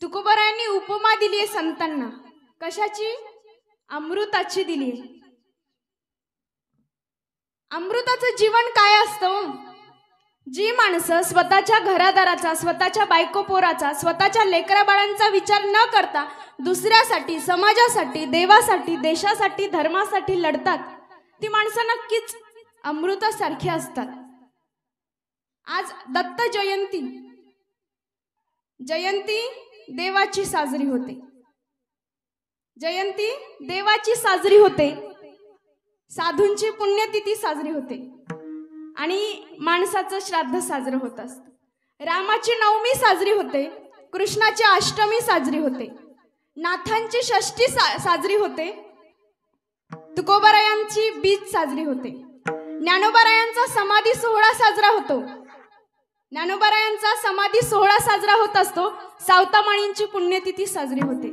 तुकोबारायांनी उपमा दिली आहे संतांना. कशाची? अमृताची दिली. अमृताचं जीवन काय असतं? जी माणसं स्वतःच्या घरादाराचा, स्वतःच्या बायको पोराचा, स्वतःच्या लेकरा बाळांचा विचार न करता दुसऱ्यासाठी, समाजासाठी, देवासाठी, देशासाठी, धर्मासाठी लढतात, ती माणसं नक्कीच अमृतासारखी असतात. आज दत्त जयंती, जयंती देवाची साजरी होते. जयंती देवाची साजरी होते. साधूंची पुण्यतिथी साजरी होते आणि माणसाचं श्राद्ध साजरं होत असतं. रामाची नवमी साजरी होते, कृष्णाची अष्टमी साजरी होते, नाथांची षष्ठी साजरी होते, तुकोबारायांची बीज साजरी होते, ज्ञानोबारायांचा समाधी सोहळा साजरा होतो. ज्ञानोबारायांचा समाधी सोहळा साजरा होत असतो. सावतामाळींची पुण्यतिथी साजरी होते.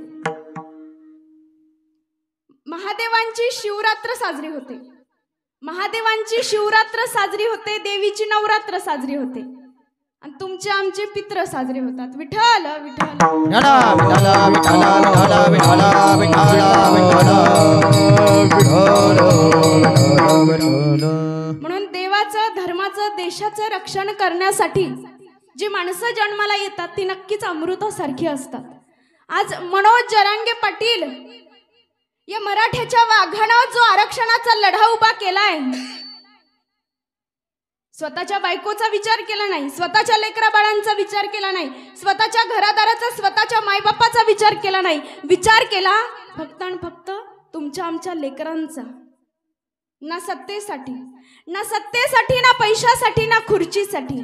महादेवांची शिवरात्र साजरी होते. महादेवांची शिवरात्र साजरी होते. देवीची नवरात्र साजरी होते. आणि तुमचे आमचे पित्र साजरे होतात. विठ्ठल विठ्ठल म्हणून देवाचं, धर्माचं, देशाचं रक्षण करण्यासाठी जी माणसं जन्माला येतात ती नक्कीच अमृतासारखी असतात. आज मनोज जरांगे पाटील या मराठ्याच्या वाघानं जो आरक्षणाचा लढा उभा केलाय, स्वतःच्या बायकोचा विचार केला नाही, स्वतःच्या लेकरा बाळांचा विचार केला नाही, स्वतःच्या घरादाराचा, स्वतःच्या मायबापाचा विचार केला नाही, विचार केला फक्त आणि फक्त तुमच्या आमच्या लेकरांचा. ना सत्तेसाठी, ना सत्तेसाठी, ना पैशासाठी, ना खुर्चीसाठी,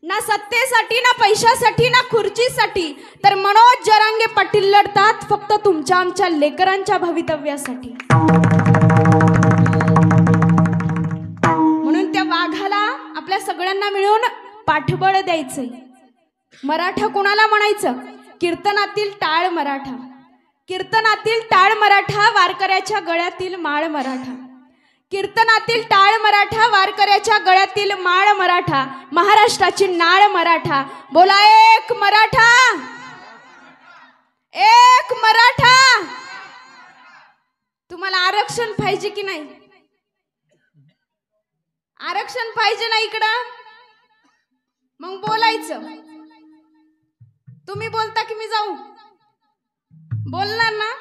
ना सत्तेसाठी, ना पैशासाठी, ना खुर्चीसाठी, तर मनोज जरांगे पाटील लढतात फक्त तुमच्या आमच्या लेकरांच्या भवितव्यासाठी. म्हणून त्या वाघाला आपल्या सगळ्यांना मिळून पाठबळ द्यायचंय. मराठा कोणाला म्हणायचं? कीर्तनातील टाळ मराठा, कीर्तनातील टाळ मराठा, वारकऱ्याच्या गळ्यातील माळ मराठा, कीर्तनातील टाळ मराठा, वारकऱ्याच्या गळ्यातील माळ मराठा, महाराष्ट्राची नाळ मराठा. बोला एक मराठा, एक मराठा. तुम्हाला आरक्षण पाहिजे की नाही? आरक्षण पाहिजे ना इकडं? मग बोलायचं. तुम्ही बोलता की मी जाऊ? बोलणार ना?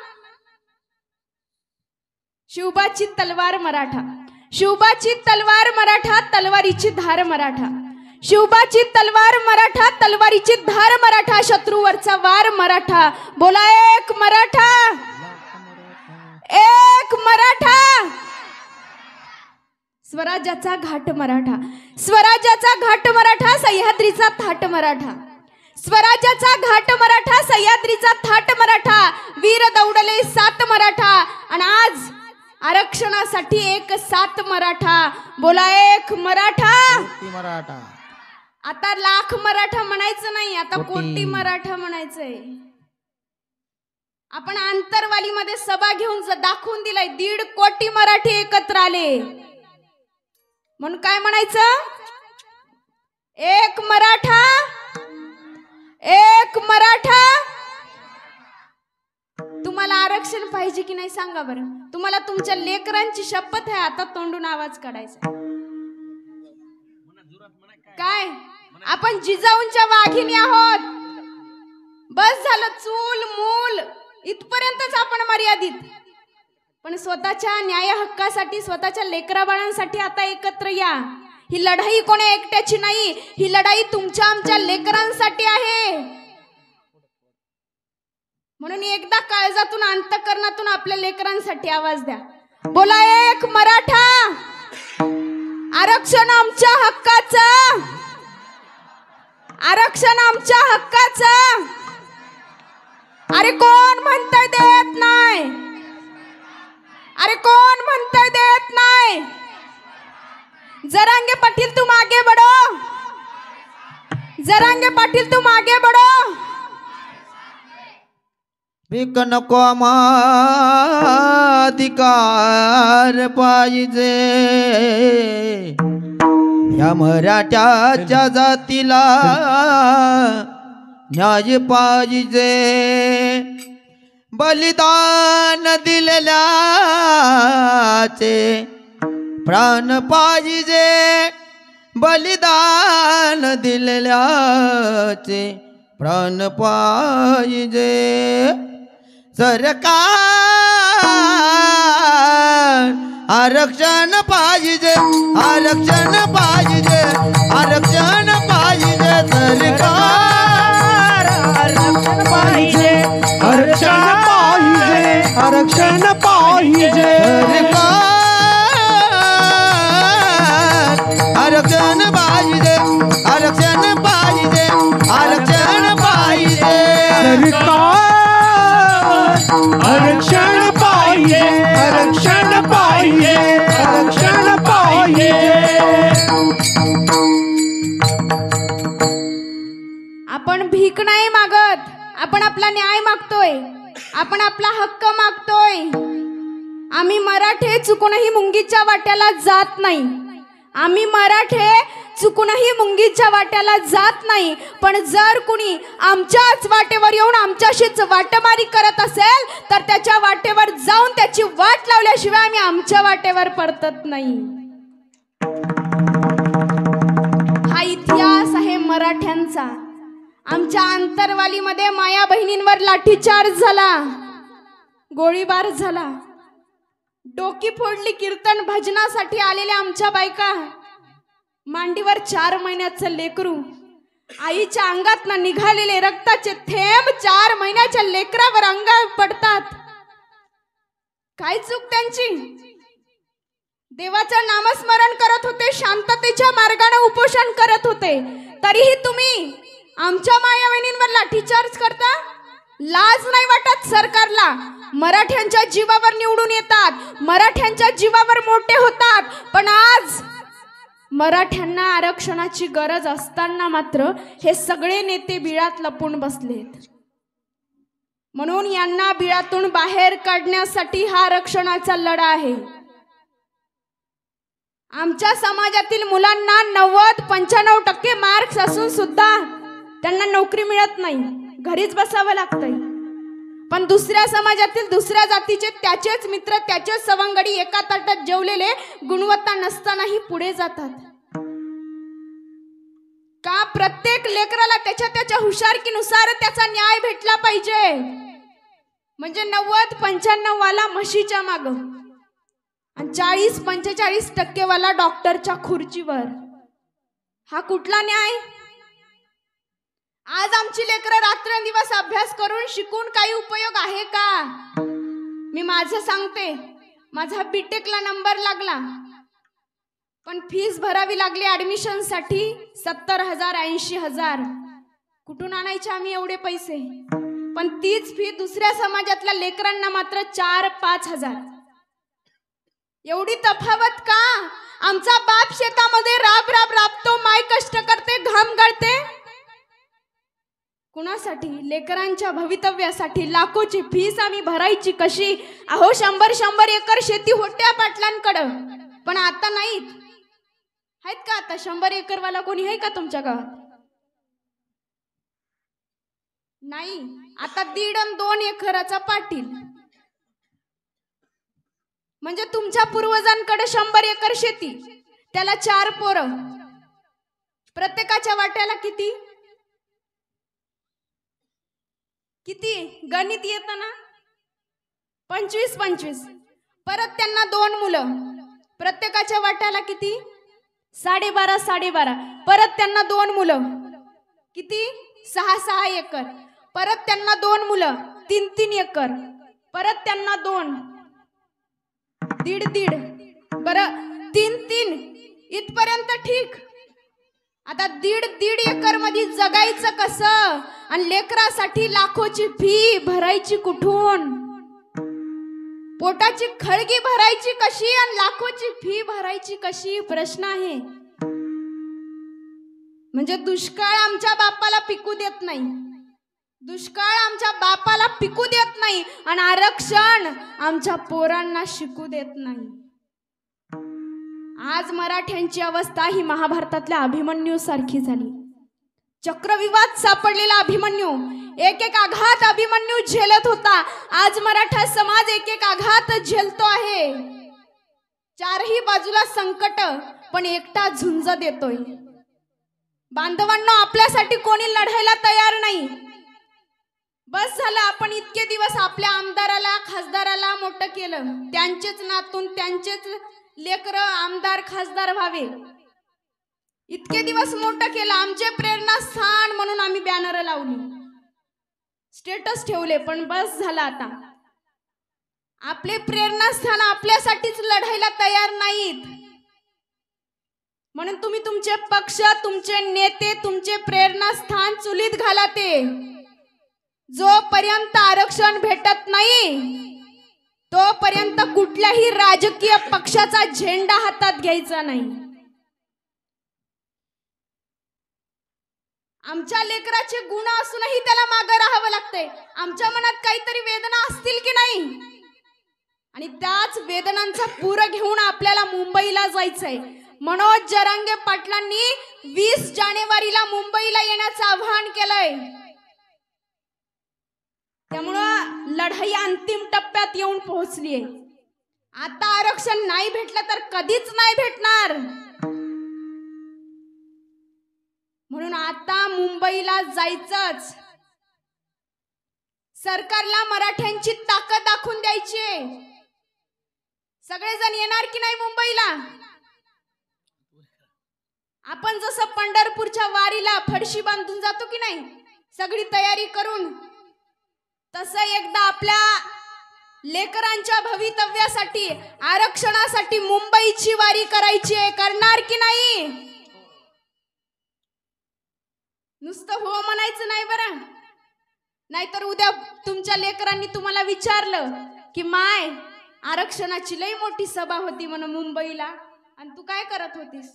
शिवबाची तलवार मराठा, शिवबाची तलवार मराठा, तलवारीची धार मराठा, शिवबाची तलवार मराठा, तलवारीची धार मराठा, शत्रूवरचा वार मराठा. बोला एक मराठा, एक मराठा. स्वराज्याचा घाट मराठा, स्वराज्याचा घाट मराठा, सह्याद्रीचा थाट मराठा, स्वराज्याचा घाट मराठा, सह्याद्रीचा थाट मराठा, वीर दौडले सात मराठा. आणि आज आरक्षणासाठी एक सात मराठा. बोला एक मराठा, मराठा. आता लाख मराठा म्हणायचं नाही, आता कोटी मराठा म्हणायचंय. आपण आंतरवालीमध्ये सभा घेऊन दाखवून दिलाय 1.5 कोटी मराठी एकत्र आले. म्हणून काय म्हणायचं? एक मराठा, एक मराठा. तुम्हाला आरक्षण पाहिजे की नाही सांगा बरं? तुम्हाला तुमच्या लेकरांची शपथ आहे, आता तोंडून आवाज काढायचा. काय आपण जिजाऊंच्या वाघिणी आहोत? बस झालं, चूल मूल इथपर्यंतच आपण मर्यादित. पण स्वतःच्या न्याय हक्कासाठी, स्वतःच्या लेकरा बाळांसाठी आता एकत्र या. ही लढाई कोणी एकट्याची नाही, ही लढाई तुमच्या आमच्या लेकरांसाठी आहे. म्हणून एकदा काळजातून, अंतःकरणातून आपल्या लेकरांसाठी आवाज द्या. बोला एक मराठा, आरक्षण आमच्या हक्काचं, आरक्षण आमच्या हक्काचं. अरे कोण म्हणतंय देत नाही? अरे कोण म्हणतंय देत नाही? जरांगे पाटील तुम आगे बढ़ो, जरांगे पाटील तुम आगे बढ़ो. पीक नको अधिकार पाहिजे या मराठ्याच्या जातीला न्याय पाहिजे बलिदान दिलेल्याचे प्राण पाहिजे बलिदान दिलेल्याचे प्राण पाहिजे सरकार आरक्षण पाहिजे आरक्षण पाहिजे आरक्षण पाहिजे सरकार आरक्षण पाहिजे आरक्षण पाहिजे आरक्षण पाहिजे सरकार आरक्षण पाहिजे आरक्षण पाहिजे आरक्षण पाहिजे सरकार आरक्षण पाहिजे आरक्षण पाहिजे आरक्षण पाहिजे आपण भीक नाही मागत, आपण आपला न्याय मागतोय, आपण आपला हक्क मागतोय. आम्ही मराठे चुकूनही मुंगीच्या वाट्याला जात नाही. आम्ही मराठे चुकूनही मुंगीच्या वाट्याला जात नाही. पण जर कुणी आमच्याच वाटेवर येऊन आमच्याशीच वाटमारी करत असेल तर त्याच्या वाटेवर जाऊन त्याची वाट लावल्याशिवाय आम्ही आमच्या वाटेवर परतत नाही. हा इतिहास आहे मराठ्यांचा. आमच्या आंतरवालीमध्ये माया बहिणींवर लाठीचार्ज झाला, गोळीबार झाला, डोकी फोडली. कीर्तन भजनासाठी आलेल्या आमच्या बायका, मांडीवर 4 महिन्याचं लेकरू, आईच्या अंगातनं निघालेले रक्ताचे थेंब 4 महिन्याच्या लेकरावर अंगावर पडतात. काय चूक त्यांची? देवाचं नामस्मरण करत होते, शांततेच्या मार्गाने उपोषण करत होते, तरीही तुम्ही आमच्या माया बहिणींवर लाठीचार्ज करता. लाज नाही वाटत सरकारला? मराठ्यांच्या जीवावर निवडून येतात, मराठ्यांच्या जीवावर मोठे होतात, पण आज मराठ्यांना आरक्षणाची गरज असताना मात्र हे सगळे नेते बिळात लपून बसलेत. म्हणून यांना बिळातून बाहेर काढण्यासाठी हा आरक्षणाचा लढा आहे. आमच्या समाजातील मुलांना 90-95% मार्क्स असून सुद्धा त्यांना नोकरी मिळत नाही, घरीच बसावं लागतंय. पण दुसऱ्या समाजातील दुसऱ्या जातीचे त्याचेच मित्र, त्याचेच सवंगडी एका ताटात जेवलेले गुणवत्ता नसतानाही पुढे जातात. का? प्रत्येक लेकराला त्याच्या त्याच्या हुशारकीनुसार त्याचा न्याय भेटला पाहिजे. म्हणजे 90-95 वाला म्हशीच्या माग आणि 40-45% वाला डॉक्टरच्या खुर्चीवर. हा कुठला न्याय? आज आमची लेकरं रात्रंदिवस अभ्यास करून शिकून काही उपयोग आहे का? मी माझं सांगते, माझा बीटेकला नंबर लागला, पण फीस भरावी लागली ऍडमिशन साठी 70,000 80,000. कुठून आणायचे आम्ही एवढे पैसे? पण तीच फी दुसऱ्या समाजातल्या लेकरांना मात्र 4-5 हजार. एवढी तफावत का? आमचा बाप शेतामध्ये राबतो, माय कष्ट करते, घाम गाळते. कुणासाठी? लेकरांच्या भवितव्यासाठी. लाखोची फीस आम्ही भरायची कशी? अहो 100 एकर शेती होत्या पाटलांकडं, पण आता नाहीत. आहेत का आता 100 एकर वाला कोणी आहे का तुमच्या गावात? नाही. आता 1.5 आणि 2 एकराचा पाटील. म्हणजे तुमच्या पूर्वजांकडे 100 एकर शेती, त्याला 4 पोरं, प्रत्येकाच्या वाट्याला किती किती गणित येतं ना? 25-25. परत त्यांना 2 मुलं, प्रत्येकाच्या वाट्याला किती? 12.5 परत त्यांना 2 मुलं, किती? 6 एकर. परत त्यांना 2 मुलं, 3 एकर. परत त्यांना 2, 1.5 बरं 3 इथपर्यंत ठीक. आता 1.5 एकर मध्ये जगायचं कसं? आणि लेकरासाठी लाखोची फी भरायची कुठून? पोटाची खळगी भरायची कशी आणि लाखोची फी भरायची कशी? प्रश्न आहे. म्हणजे दुष्काळ आमच्या बापाला पिकू देत नाही, दुष्काळ आमच्या बापाला पिकू देत नाही आणि आरक्षण आमच्या पोरांना शिकू देत नाही. आज मराठ्यांची अवस्था ही महाभारतातल्या अभिमन्यू सारखी झाली. चक्रविवाद सापडलेला अभिमन्यू, एक एक आघात अभिमन्यू झेलत होता. आज मराठा समाज एक एक आघात झेलतो आहे. चारही बाजूला संकट, पण एकटा झुंज देतोय. बांधवांनो, आपल्यासाठी कोणी लढायला तयार नाही. बस झालं, आपण इतके दिवस आपल्या आमदाराला खासदाराला मोठं केलं. त्यांचेच नातून त्यांचेच लेकर आमदार खासदार व्हावे, इतके दिवस मोठं केलं. आमचे प्रेरणास्थान म्हणून आम्ही बॅनर लावली, स्टेटस ठेवले, पण बस झालं. आता आपले प्रेरणास्थान आपल्यासाठीच लढायला तयार नाहीत. म्हणून तुम्ही तुमचे पक्ष, तुमचे नेते, तुमचे प्रेरणास्थान चुलीत घाला. ते जोपर्यंत आरक्षण भेटत नाही तोपर्यंत कुठल्याही राजकीय पक्षाचा झेंडा हातात घ्यायचा नाही. आमच्या लेकराचे गुण असूनही त्याला मागे राहावं लागतंय. आमच्या मनात काहीतरी वेदना असतील की नाही, आणि त्याच वेदनांचा पूर घेऊन आपल्याला मुंबईला जायचंय. मनोज जरांगे पाटलांनी 20 जानेवारीला मुंबईला येण्याचं आवाहन केलंय. त्यामुळं लढाई अंतिम टप्प्यात येऊन पोहोचलीये. आता आरक्षण नाही भेटलं तर कधीच नाही भेटणार. म्हणून आता मुंबईला जायचंच. सरकारला मराठ्यांची ताकद दाखवून द्यायची. सगळेजण येणार की नाही मुंबईला? आपण जसं पंढरपूरच्या वारीला फडशी बांधून जातो की नाही सगळी तयारी करून, तसं एकदा आपल्या लेकरांच्या भवितव्यासाठी, आरक्षणासाठी मुंबईची वारी करायची आहे. करणार की नाही? नुसतं हो म्हणायचं नाही बरं. नाहीतर उद्या तुमच्या लेकरांनी तुम्हाला विचारलं की माय, आरक्षणाची लई मोठी सभा होती म्हणून मुंबईला, आणि तू काय करत होतीस?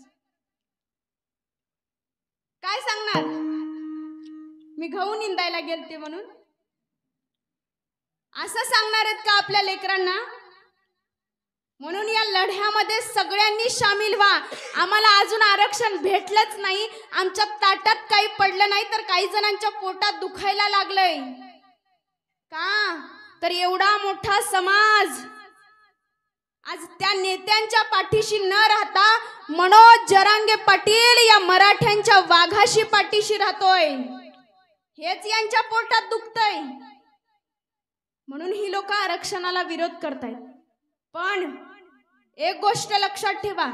काय सांगणार? मी गहू निंदायला गेलते म्हणून. असं सांगणार आहेत का आपल्या लेकरांना? म्हणून या लढ्यामध्ये सगळ्यांनी सामील व्हा. आम्हाला अजून आरक्षण भेटलंच नाही, आमच्या ताटात काही पडलं नाही, तर काही जणांच्या पोटात दुखायला लागलंय. का? तर एवढा मोठा समाज आज त्या नेत्यांच्या पाठीशी न राहता मनोज जरांगे पाटील या मराठ्यांच्या वाघाशी पाठीशी राहतोय. हेच यांच्या पोटात दुखतंय. म्हणून ही लोक आरक्षणाला विरोध करतायत. पण एक गोष्ट लक्षात ठेवा,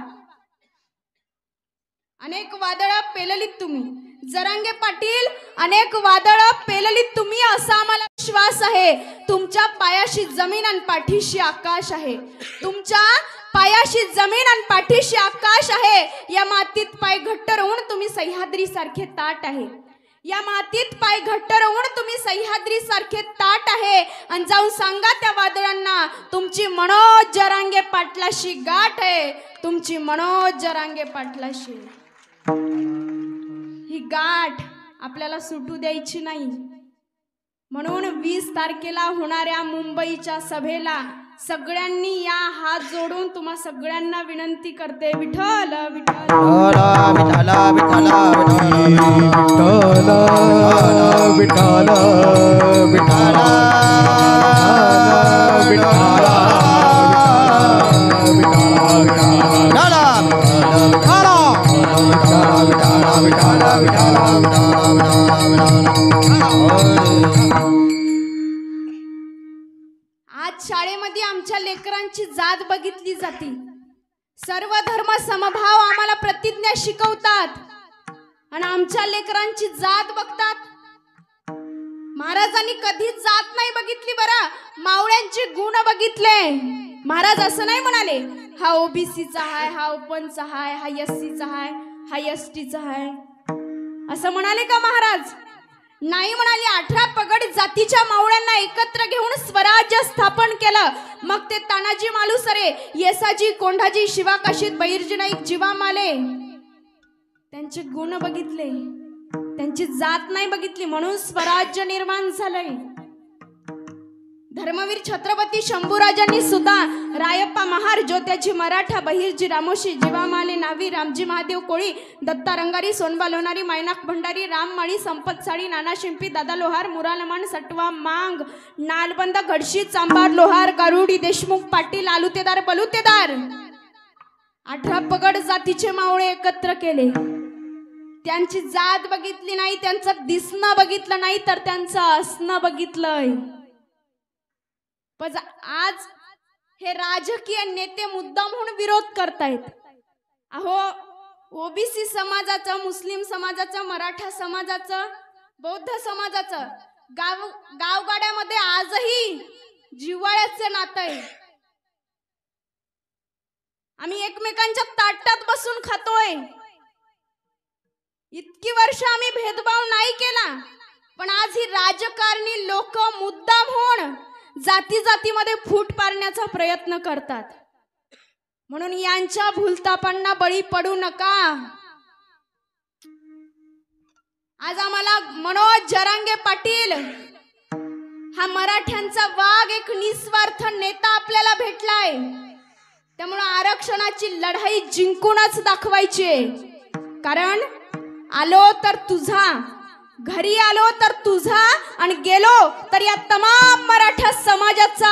अनेक वादळं पेललीत तुम्ही, जरांगे पाटील, अनेक वादळं पेललीत तुम्ही, असा आम्हाला विश्वास आहे. तुमच्या पायाशी जमीन आणि पाठीशी आकाश आहे. तुमच्या पायाशी जमीन आणि पाठीशी आकाश आहे. या मातीत पाय घट्ट राहून तुम्ही सह्याद्री सारखे ताट आहे. या मातीत पाय घट्ट राहून तुम्ही सह्याद्री सारखे ताट आहे. आणि जाऊन सांगा त्या वादळांना, तुमची मनोज जरांगे पाटलाशी गाठ आहे. तुमची मनोज जरांगे पाटलाशी ही गाठ आपल्याला सुटू द्यायची नाही. म्हणून 20 तारखेला होणाऱ्या मुंबईच्या सभेला सगळ्यांनी या हात जोडून तुम्हा सगळ्यांना विनंती करते, विठ्ठल विठ्ठल विठ्ठल विठ्ठल विठ्ठल विठ्ठल विठ्ठल आज शाळेमध्ये आमच्या लेकरांची जात बघितली जाते. सर्व धर्म समभाव आम्हाला प्रतिज्ञा शिकवतात, आणि आमच्या लेकरांची जात बघतात. महाराजांनी कधीच जात नाही बघितली बरं, मावळ्यांचे गुण बघितले. महाराज असं नाही म्हणाले हा ओबीसीचा हाय, हा ओपनचा हाय, हा एससीचा हाय, हा एसटीचा हाय, असं म्हणाले का महाराज? नाही म्हणाले. 18 पगड जातीच्या मावळ्यांना एकत्र घेऊन स्वराज्य स्थापन केलं. मग ते तानाजी मालुसरे, येसाजी, कोंढाजी, शिवाकाशीत, बैरजी नाईक, जीवा माले, त्यांचे गुण बघितले. त्यांची जात नाही बघितली म्हणून स्वराज्य निर्माण झालंय. धर्मवीर छत्रपती शंभूराजांनी सुद्धा रायप्पा महार ज्योत्याची मराठा बहिर्जी रामोशी जीवामाले नावी रामजी महादेव कोळी दत्ता रंगारी सोनबा लोणारी मायनाक भंडारी राम माळी संपत साळी नाना शिंपी दादा लोहार मुरालमान सटवा मांग नालबंद गडशी चांभार लोहार गारुडी देशमुख पाटील आलुतेदार बलुतेदार 18 पगड जातीचे मावळे एकत्र केले. त्यांची जात बघितली नाही, त्यांचं दिसणं बघितलं नाही, तर त्यांचं असणं बघितलंय. पण आज हे राजकीय नेते मुद्दाम म्हणून विरोध करतायत. अहो, ओबीसी समाजाचं, मुस्लिम समाजाचं, मराठा समाजाचं, बौद्ध समाजाचं गावगाड्यामध्ये आजही जिव्हाळ्याचे नातं आहे. आम्ही एकमेकांच्या ताटात बसून खातोय. इतकी वर्ष आम्ही भेदभाव नाही केला, पण आज ही राजकारणी लोक मुद्दाम होऊन जाती जातीमध्ये फूट पाडण्याचा प्रयत्न करतात. म्हणून यांच्या भूलथापांना बळी पडू नका. आज आम्हाला मनोज जरांगे पाटील हा मराठ्यांचा वाघ, एक निस्वार्थ नेता आपल्याला भेटलाय. त्यामुळे आरक्षणाची लढाई जिंकूनच दाखवायची. कारण आलो तर तुझा, घरी आलो तर तुझा, आणि गेलो तर या तमाम मराठा समाजाचा,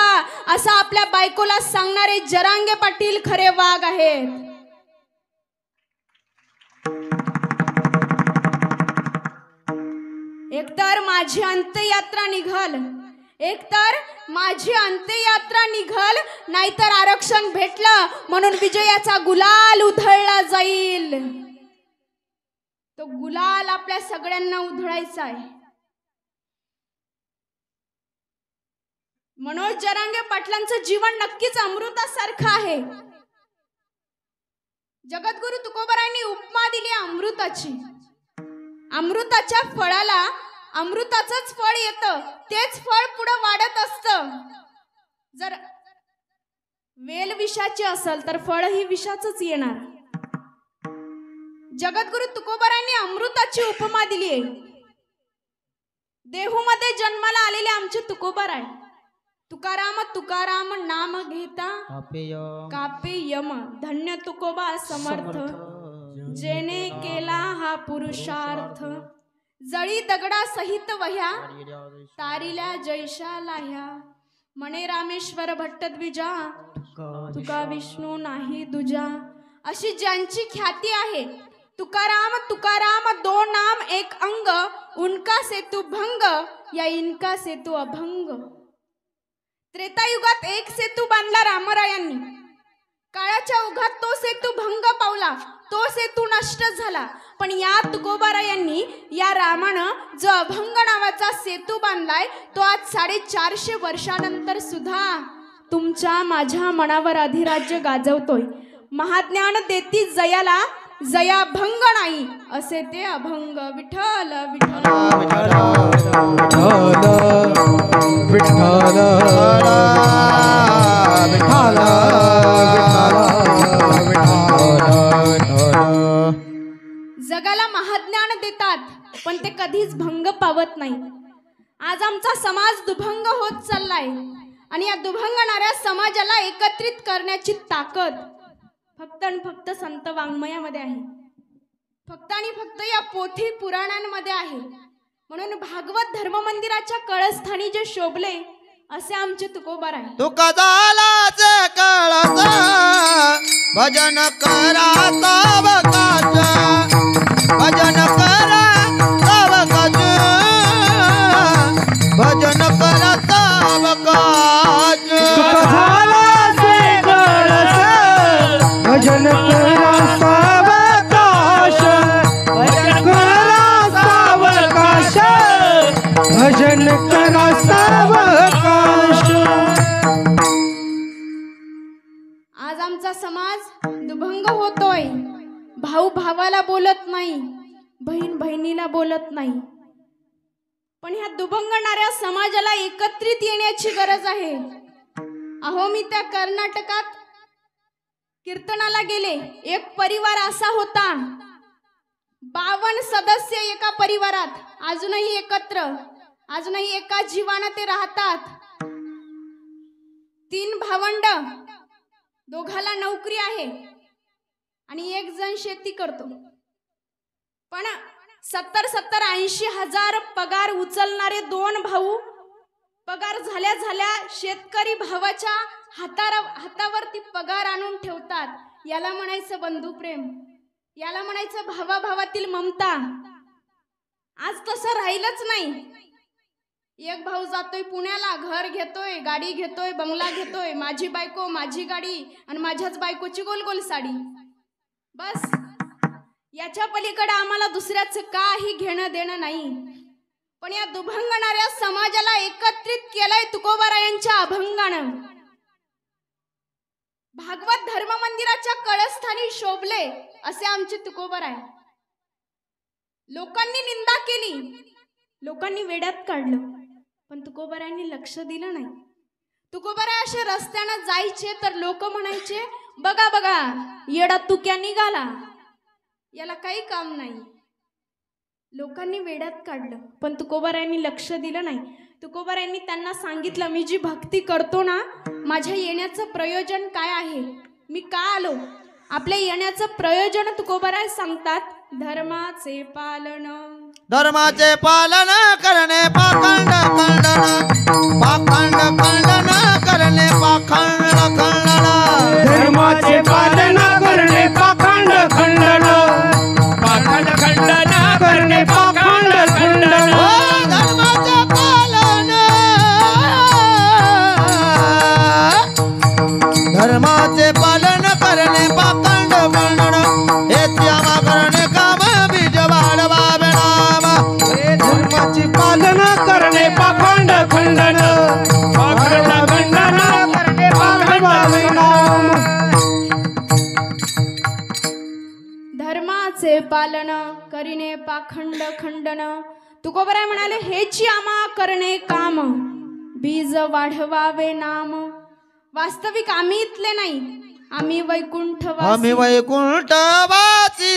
असं आपल्या बायकोला सांगणारे जरांगे पाटील खरे वाघ आहेत. एकतर माझी अंत्ययात्रा निघल, एकतर माझी अंत्ययात्रा निघल, नाहीतर आरक्षण भेटलं म्हणून विजयाचा गुलाल उधळला जाईल. तो गुलाल आपल्या सगळ्यांना उधळायचा आहे. मनोज जरांगे पाटलांचं जीवन नक्कीच अमृतासारखं आहे. जगद्गुरु तुकोबारायांनी उपमा दिली अमृताची. अमृताच्या फळाला अमृताचंच फळ येतं, तेच फळ पुढे वाढत असतं. जर वेल विषाची असेल तर फळही विषाचंच येणार. जगद्गुरु तुकोबारायांनी अमृताची उपमा दिली आहे. देहूमध्ये जन्माला आलेले आमचे तुकोबार आहे. तुकाराम तुकाराम नाम घेता कापे यम, धन्य तुकोबा समर्थ, जेने केला हा पुरुषार्थ. जळी दगडा सहित वह्या, तारिल्या जैशा लाह्या. मने रामेश्वर भट्टद्विजा, तुका विष्णू नाही दुजा. अशी ज्यांची ख्याती आहे. तुकाराम तुकाराम दो नाम एक अंग, उनका सेतु भंग या इनका सेतु अभंग. त्रेतायुगात एक सेतू बांधला रामरायांनी. काळाच्या ओघात तो सेतू भंग पावला, तो सेतू नष्ट झाला. पण या तुकोबारायांनी, या रामानं जो अभंग नावाचा सेतू बांधलाय, तो आज 450 वर्षानंतर सुद्धा तुमच्या माझ्या मनावर अधिराज्य गाजवतोय. महाज्ञान देती जयाला, जया भंग नाही असे ते अभंग. विठ्ठल विठ्ठल विठ्ठल विठ्ठल जगाला महाज्ञान देतात, पण ते कधीच भंग पावत नाही. आज आमचा समाज दुभंग होत चाललाय, आणि या दुभंगणाऱ्या समाजाला एकत्रित करण्याची ताकद फक्त आणि फक्त संत वाङ्मयामध्ये आहे. फक्त आणि फक्त या पोथी पुराणांमध्ये आहे. म्हणून भागवत धर्म मंदिराच्या कळस्थानी जे शोभले असे आमचे तुकोबार आहे. तुका झालाच कळस, भजन करा सावकाश, भजन करा सावकाश, भजन करा सावकाश. भजन करा सावकाश, भजन करा सावकाश, भजन करा सावकाश. आज आमचा समाज दुभंग होतोय. भाऊ भावाला बोलत नाही, बहीण बहिणीला बोलत नाही. पण ह्या दुभंगणाऱ्या समाजाला एकत्रित येण्याची गरज आहे. अहो, मी त्या कर्नाटकात कीर्तनाला गेले. एक परिवार असा होता, 52 सदस्य एका परिवारात, अजूनही एकत्र, अजूनही एका जीवानं ते राहतात. 3 भावंड, दोघाला नोकरी आहे आणि एक जण शेती करतो. पण 70-80 हजार पगार उचलणारे 2 भाऊ पगार झाल्या झाल्या शेतकरी भावाच्या हातावरती पगार आणून ठेवतात. याला म्हणायचं बंधुप्रेम, याला म्हणायचं भावाभावातील ममता. आज तसं राहिलंच नाही. एक भाऊ जातोय पुण्याला, घर घेतोय, गाडी घेतोय, बंगला घेतोय, माझी बायको, माझी गाडी आणि माझ्याच बायकोची गोल गोल साडी. बस याच्या पलीकडे आम्हाला दुसऱ्याचं काही घेणं देणं नाही. पण या दुभंगणाऱ्या समाजाला एकत्रित केलंय तुकोबारायांच्या अभंगानं. भागवत धर्म मंदिराच्या कळस्थानी शोभले असे आमचे तुकोबाराय. लोकांनी निंदा केली, लोकांनी वेड्यात काढलं, पण तुकोबारायांनी लक्ष दिलं नाही. तुकोबाराय असे रस्त्यानं जायचे तर लोक म्हणायचे, बघा बघा येडा तुक्या निघाला, याला काही काम नाही. लोकांनी वेड्यात काढलं, पण तुकोबारायांनी लक्ष दिलं नाही. तुकोबारायांनी त्यांना सांगितलं, मी जी भक्ती करतो ना, माझ्या येण्याचं प्रयोजन काय आहे, मी का आलो. आपल्या येण्याचं प्रयोजन तुकोबाराय सांगतात, धर्माचे पालन, धर्माचे पालन करणे पाखंड खंडन, पाखंड खंडन करणे पाखंड खंडन, धर्माचे पालन करणे पाखंड खंडन, पाखंड खंडन करणे पाखंड खंडन. धर्माचे पालन, धर्माचे पालन करणे पाखंड खंडन, हे श्यामा करणे काम बीज वाढवावे नाम. धर्माचे पालन करणे पाखंड खंडन, पाखंड खंडन करणे वाढवावे नाम. धर्माचे पालन करीने पाखंड खंडन. तुकोबाराय म्हणाले, हेची आम्हा करणे काम, बीज वाढवावे नाम. वास्तविक आम्ही इथले नाही, आम्ही वैकुंठवासी. आम्ही वैकुंठवासी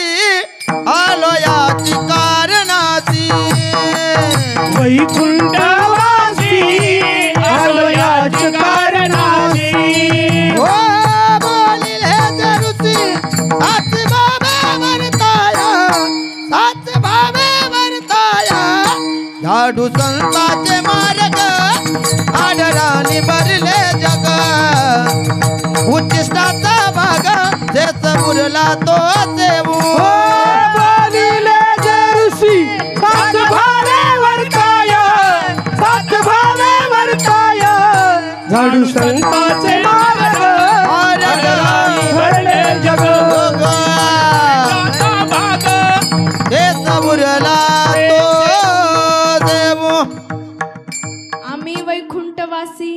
आलो याची कारणाची. वैकुंठवासी आलो याच कारणासी. ओ बोलिले जे ऋषी सात बाबे वर्ताया, सात बाबे वर्ताया, झाडू संताचे मार्ग आढळाली भरले जग. उच्चिष्टाचा भाग जेच मुरला तो देऊ. बोलिले जे ऋषी सात भावे वर्ताय, सात भावे वर्ताय, झाडू संताचे मार्ग आढळाली भरले जग. जेच मुरला तो देऊ. आम्ही वैकुंठवासी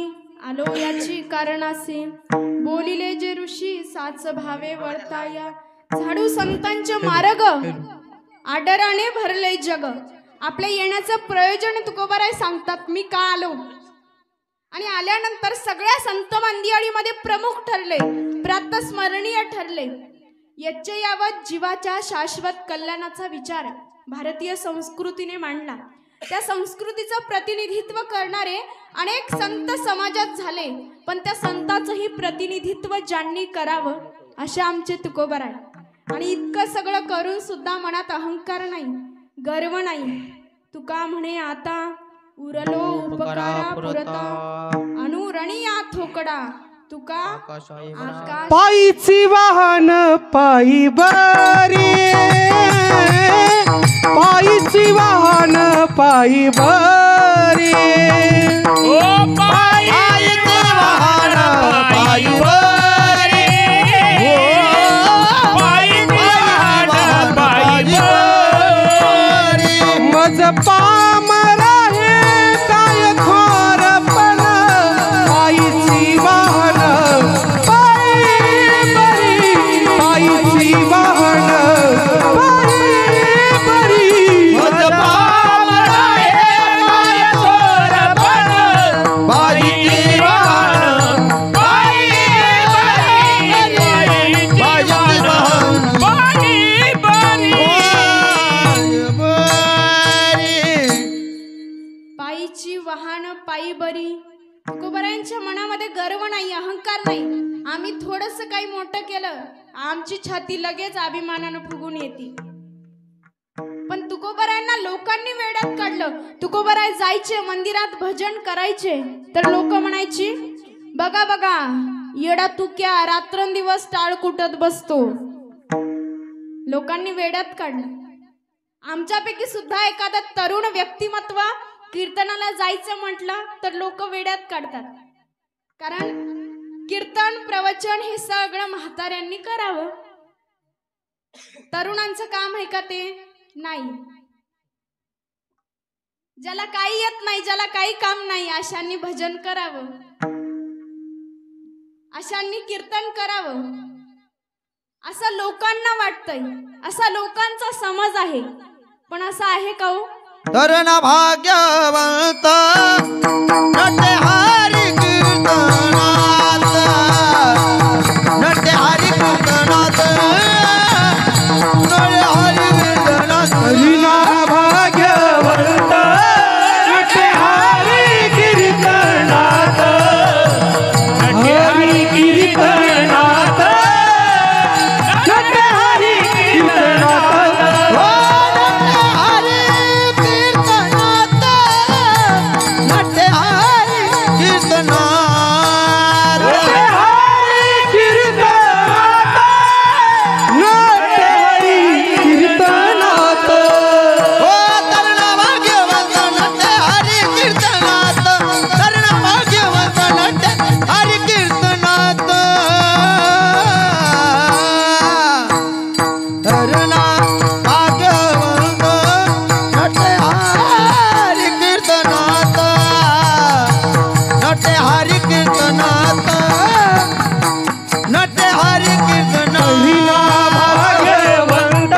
आलो याची कारणासी. बोलिले जे ऋषी साच भावे वर्ताया, झाडू संतांचे मार्ग आदराने भरले जग. आपल्या येण्याचं प्रयोजन तुकोबाराय सांगतात, मी का आलो. आणि आल्यानंतर सगळ्या संत मंदिरामध्ये प्रमुख ठरले, प्रातस्मरणीय ठरले. यच्चे यावत जीवाच्या शाश्वत कल्याणाचा विचार भारतीय संस्कृतीने मांडला. त्या संस्कृतीचं प्रतिनिधित्व करणारे अनेक संत समाजात झाले, पण त्या संताचंही प्रतिनिधित्व ज्यांनी करावं असे आमचे तुकोबाराय. आणि इतकं सगळं करून सुद्धा मनात अहंकार नाही, गर्व नाही. तुका म्हणे आता उरलो उपकारा पुरता, अनुरणीया थोकडा तुका आकाश. पायीची वाहन पायी बरी, पायीची वाहन पायी बरी. पायीचे वाहन पायी बरी, पायीचे वाहन पायी बरी. मज पामर हे काय खोरपण, पायीची वाहन पायी बरी, पायीची वाहन पायी बरी. मज पामर हे काय खोरपण, पायीची वाहन आई बरी. तुकोबरायांच्या मनामध्ये गर्व नाही, अहंकार नाही. आम्ही थोडस काही मोठं केलं, आमची छाती लगेच अभिमानानं फुगून येते. पण तुकोबरायांना लोकांनी वेड्यात काढलं. तुकोबराय जायचे मंदिरात भजन करायचे तर लोक म्हणायची, बघा बघा येडा तू क्या रात्रंदिवस टाळ कुटत बसतो. लोकांनी वेड्यात काढलं. आमच्यापैकी सुद्धा एखादा तरुण व्यक्तिमत्व कीर्तनाला जायचं म्हटलं तर लोक वेड्यात काढतात. कारण कीर्तन प्रवचन हे सगळं म्हाताऱ्यांनी करावं. तरुणांचं काम आहे का ते? नाही. ज्याला काही येत नाही, ज्याला काही काम नाही, अशांनी भजन करावं, अशांनी कीर्तन करावं असं लोकांना वाटतंय, असा लोकांचा समज आहे. पण असं आहे का हो? तरुण भाग्यवंत नटे हरी कीर्तनात, नटे हरी कीर्तनात, नटे हरी कीर्तनात. हरिना भाग्यवंत नटे हरी कीर्तनात, नटे हरी कीर्तनात, नटे हरी कीर्तनात. नटे हरी कीर्तनात, नटे हरी कीर्तनात, नटे हरी कीर्तनात. ओ तरुण भाग्यवंत नटे हरी कीर्तनात, तरुण भाग्यवंत नटे हरी कीर्तनात. तरुण भाग्यवंत नटे हरी कीर्तनात, नटे हरी कीर्तनात, नटे हरी हरिना कीर्तनात. भाग्यवंत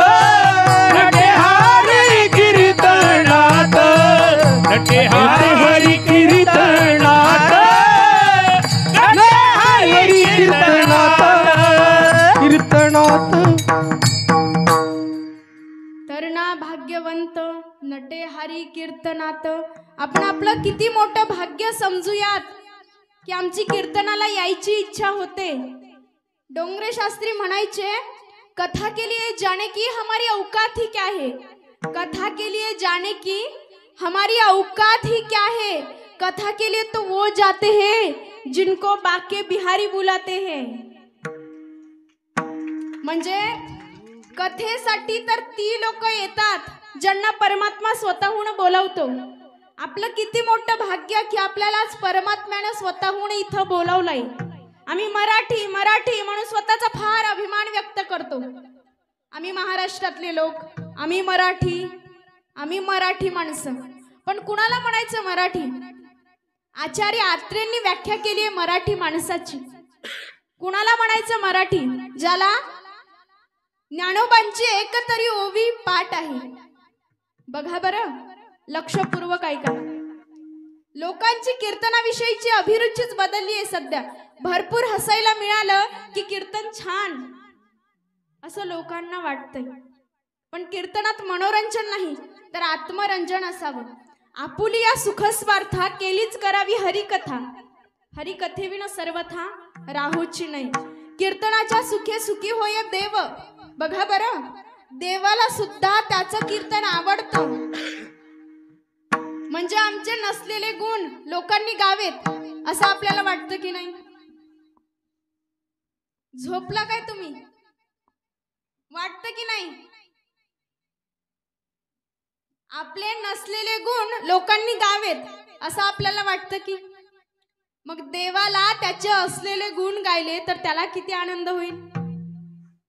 नटे हरी कीर्तनात, नटे हरी कीर्तनात, नटे हरी कीर्तनात, कीर्तनात. तरुणा भाग्यवंत नटे हरी कीर्तनात. आपण आपलं किती मोठं भाग्य समजूयात की आमची कीर्तनाला यायची इच्छा होते. डोंगरे शास्त्री म्हणायचे, कथा के लिए जाने की हमारी औकात ही क्या है, कथा के लिए जाने की हमारी औकात ही क्या है, कथा के लिए तो वो जाते हैं जिनको बाके बिहारी बुलाते हैं. म्हणजे कथेसाठी तर ती लोक येतात ज्यांना परमात्मा स्वतःहून बोलावतो. आपलं किती मोठं भाग्य की आपल्यालाच परमात्म्याने स्वतःहून इथं बोलावलंय. आम्ही मराठी मराठी म्हणून स्वतःचा फार अभिमान व्यक्त करतो. आम्ही महाराष्ट्रातले लोक, आम्ही मराठी माणसं. पण कुणाला म्हणायचं मराठी? आचार्य आत्रेंनी व्याख्या केली आहे मराठी माणसाची. कुणाला म्हणायचं मराठी? ज्याला ज्ञानोबांची एक तरी ओवी पाठ आहे. बघा बरं, लक्षपूर्वक ऐका. लोकांची कीर्तनाविषयीची अभिरुचीच बदलली आहे सध्या. भरपूर हसायला मिळालं की कीर्तन छान असं लोकांना वाटतंय. पण कीर्तनात मनोरंजन नाही तर आत्मरंजन असावं. आपुलिया सुखस्वार्था केलीच करावी हरिकथा, हरिकथेविना सर्वथा राहूची नाही. कीर्तनाच्या सुखे सुखी होय देव. बघा बरं, देवाला सुद्धा त्याचं कीर्तन आवडतं. म्हणजे आमचे नसलेले गुण लोकांनी गावेत असं आपल्याला वाटतं की नाही? झोपला काय तुम्ही? वाटतं की नाही? आपले नसलेले गुण लोकांनी गावेत असं आपल्याला वाटतं की? मग देवाला त्याचे असलेले गुण गायले तर त्याला किती आनंद होईल.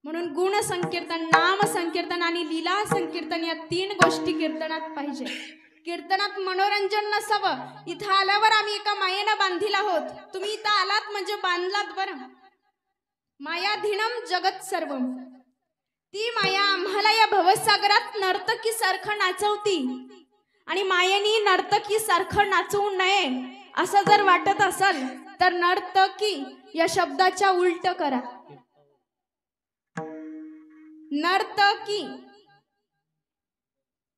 म्हणून गुण संकीर्तन, नाम संकीर्तन आणि लीला संकीर्तन या 3 गोष्टी कीर्तनात पाहिजे. कीर्तनात मनोरंजन नसावं. इथं आल्यावर आम्ही एका मायेनं बांधील आहोत. तुम्ही इथं आलात म्हणजे बांधलात बरं. मायाधीनम जगत सर्वम. ती माया आम्हाला या भवसागरात नर्तकी सारखं नाचवती. आणि मायेनी नर्तकी सारखं नाचवू नये असं जर वाटत असेल तर नर्तकी या शब्दाच्या उलट करा. नर्तकी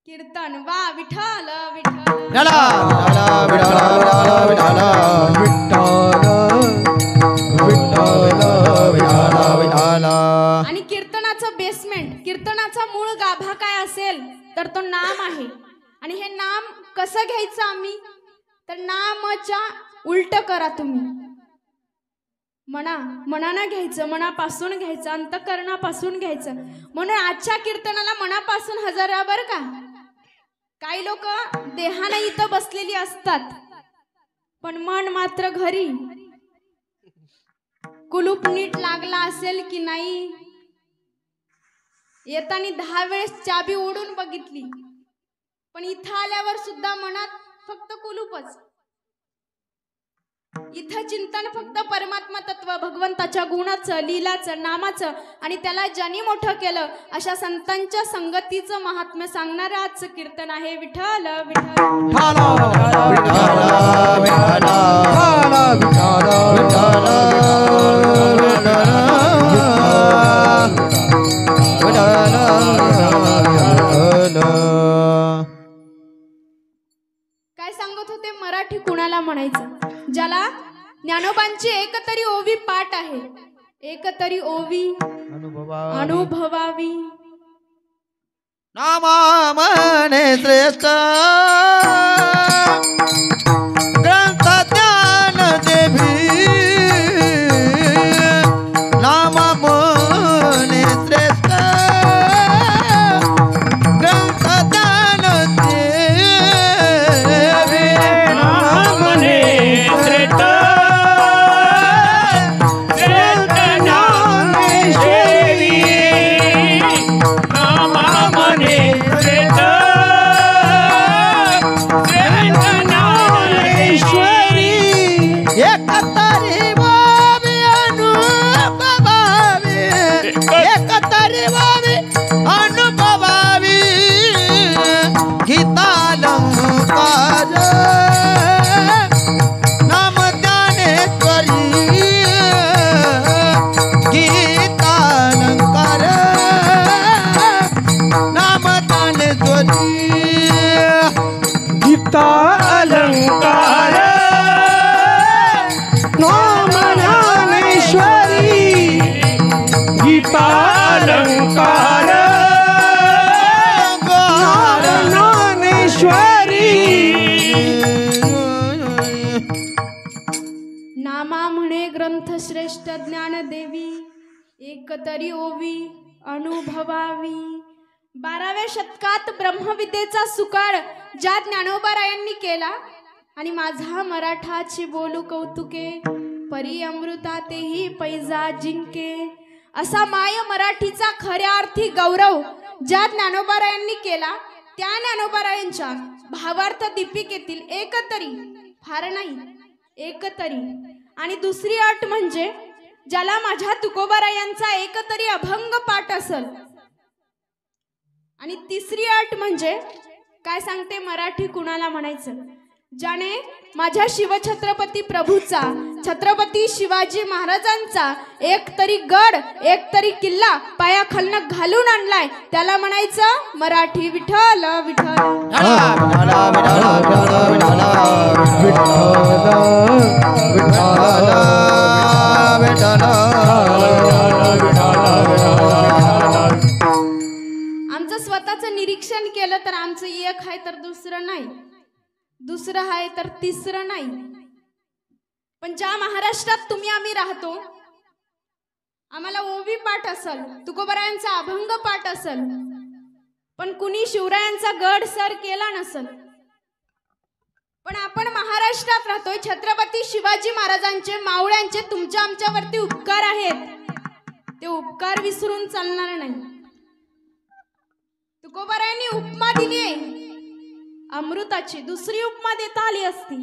कीर्तन वा विठ्ठल विठ्ठल विठाला विठाला विठाला विठाला विठाला विठाला. आणि कीर्तनाचं बेसमेंट, कीर्तनाचा मूळ गाभा काय असेल तर तो नाम आहे. आणि हे नाम कसं घ्यायचं आम्ही तर नामच्या उलट करा तुम्ही. मनानं घ्यायचं, मनापासून घ्यायचं, अंतकरणापासून घ्यायचं. म्हणून आजच्या कीर्तनाला मनापासून हजर राहा बरं का. काही लोक देहानं इथं बसलेली असतात पण मन मात्र घरी. कुलूप नीट लागला असेल की नाही, येताना 10 वेळेस चाबी ओढून बघितली पण इथं आल्यावर सुद्धा मनात फक्त कुलूपच. इथं चिंतन फक्त परमात्मा तत्व, भगवंताच्या गुणाचं, लीलाचं, नामाचं आणि त्याला ज्यांनी मोठं केलं अशा संतांच्या संगतीचं महात्म्य सांगणारं आजचं कीर्तन आहे. विठ्ठल विठ्ठल काय सांगत होते, मराठी कुणाला म्हणायचं ज्याला ज्ञानोबांची एकतरी ओवी पाठ आहे, एकतरी ओवी अनुभवावी. नामा मने श्रेष्ठ ग्रंथ ज्ञान देवी. नामा मने श्रेष्ठ ग्रंथ ज्ञान देवी. नामने श्रेष्ठ श्रेष्ठ ज्ञानेश्वरी. नामामने श्रेष्ठ श्रेष्ठ ज्ञानेश्वरी. एकतरी बाबी अनुभवावी, एकतरी बाबी अनुभवावी. गीतालंकार नाम ज्ञानेश्वरी. गीतालंकार नाम ज्ञानेश्वरी. गीता अलंकार नाम ज्ञानेश्वरी. गीता अलंकार ज्ञानेश्वरी. नामा म्हणे ग्रंथ श्रेष्ठ ज्ञान देवी, एकतरी ओवी अनुभवावी. 12व्या शतकात ब्रह्मविद्येचा सुकाळ ज्या ज्ञानोबारायांनी केला आणि माझा मराठाची बोलू कौतुके, परी अमृता तेही पैजा जिंके. असा माय मराठीचा खऱ्या अर्थी गौरव ज्या ज्ञानोबारायांनी केला त्या ज्ञानोबारायांच्या भावार्थ दीपिकेतील एकतरी, फार नाही एकतरी. आणि दुसरी अट म्हणजे ज्याला माझ्या तुकोबारायांचा एकतरी अभंग पाठ असेल. आणि तिसरी अट म्हणजे काय सांगते, मराठी कुणाला म्हणायचं ज्याने माझ्या शिवछत्रपती प्रभूचा, छत्रपती शिवाजी महाराजांचा एक तरी गड, एक तरी किल्ला पायाखालनं घालून आणलाय त्याला म्हणायचं मराठी. विठ्ठल विठ्ठल आमचं स्वतःचं निरीक्षण केलं तर आमचं एक आहे तर दुसरं नाही, दुसरं आहे तर तिसरं नाही. पण ज्या महाराष्ट्रात तुम्ही आम्ही राहतो, आम्हाला ओवी पाठ असेल, तुकोबारायांचा अभंग पाठ असेल, पण कुणी शिवरायांचा गड सर केला नसेल. पण आपण महाराष्ट्रात राहतोय, छत्रपती शिवाजी महाराजांचे, मावळ्यांचे तुमच्या आमच्यावरती उपकार आहेत, ते उपकार विसरून चालणार नाही. तुकोबारायांनी उपमा दिली आहे अमृताची, दुसरी उपमा देता आली असती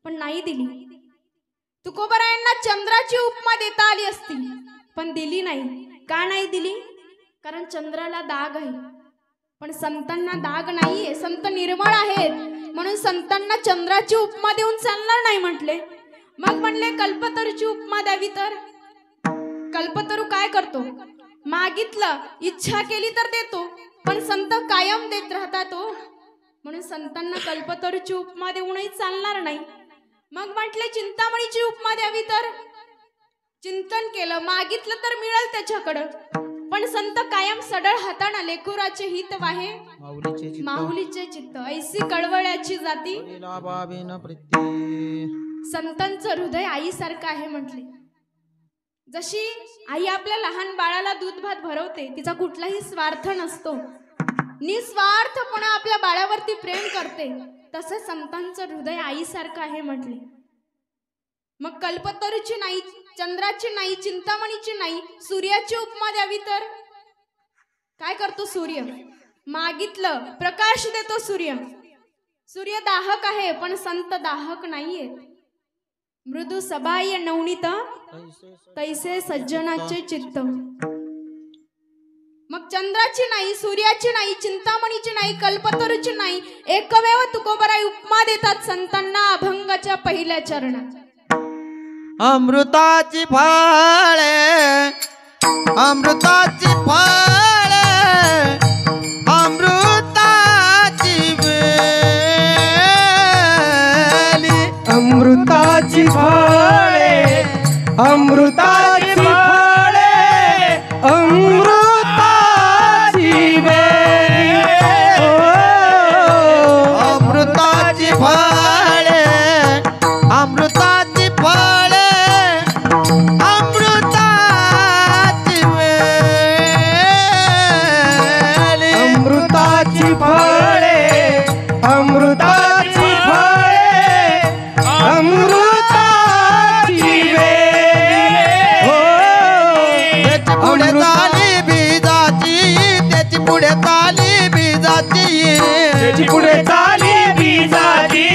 पण नाही दिली. तुकोबारायांना चंद्राची उपमा देता आली असती पण दिली नाही. का नाही दिली? कारण चंद्राला दाग आहे पण संतांना दाग नाहीये, संत निर्मळ आहेत म्हणून संतांना चंद्राची उपमा देऊन चालणार नाही म्हटले. मग म्हणले कल्पतरूची उपमा द्यावी, तर कल्पतरू काय करतो, मागितलं, इच्छा केली तर देतो, पण संत कायम देत राहतात हो. म्हणून संतांना कल्पतरूची उपमा देऊनही चालणार नाही. मग म्हटले चिंतामणीची उपमा द्यावी, तर चिंतन केलं, मागितलं तर मिळेल त्याच्याकडं. पण संत कायम सडळ हाताना लेकुराचे हित वाहे माऊलीचे चित्त ऐसी कळवळ्याची जाती. संतांचं हृदय आईसारखं आहे म्हटले. जशी आई आपल्या लहान बाळाला दूध भात भरवते, तिचा कुठलाही स्वार्थ नसतो, निस्वार्थपणे आपल्या बाळावरती प्रेम करते, तसं संतांचं हृदय आईसारखं आहे म्हटले. मग कल्पतरूची नाही, चंद्राची नाही, चिंतामणीची नाही, सूर्याची उपमा द्यावी तर काय करतो सूर्य? मागितलं प्रकाश देतो सूर्य. सूर्य दाहक आहे, पण संत दाहक नाहीये. मृदू सबाय नवनीत तैसे सज्जनाचे चित्त. मग चंद्राची नाही, सूर्याची नाही, चिंतामणीची नाही, कल्पतरूची नाही, एकमेव तुकोबराई उपमा देतात संतांना अभंगाच्या पहिल्या चरणात. अमृताची फळे, अमृताची फळे, अमृताची वेली. अमृताची फळे, अमृताची फळे, अमृताची वेली. अमृताची फळे, अमृताची फळे, अमृताची वेली. अमृताची फळे, अमृताची फळे, अमृताची त्याची पुढे चाली बीजाची, त्याची पुढे चाली बीजाची,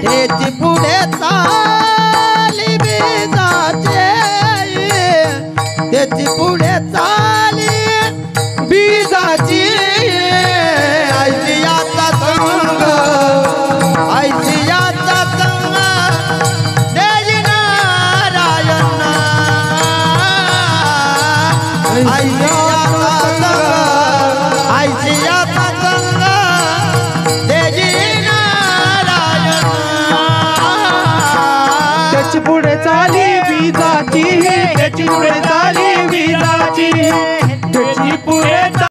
त्याची पुढे चाली बीजाची, त्याची पुढे चाली बीजाची. आईची याचा संग, आईची याचा संग देई नारायण. आईची याचा संग, आईची याचा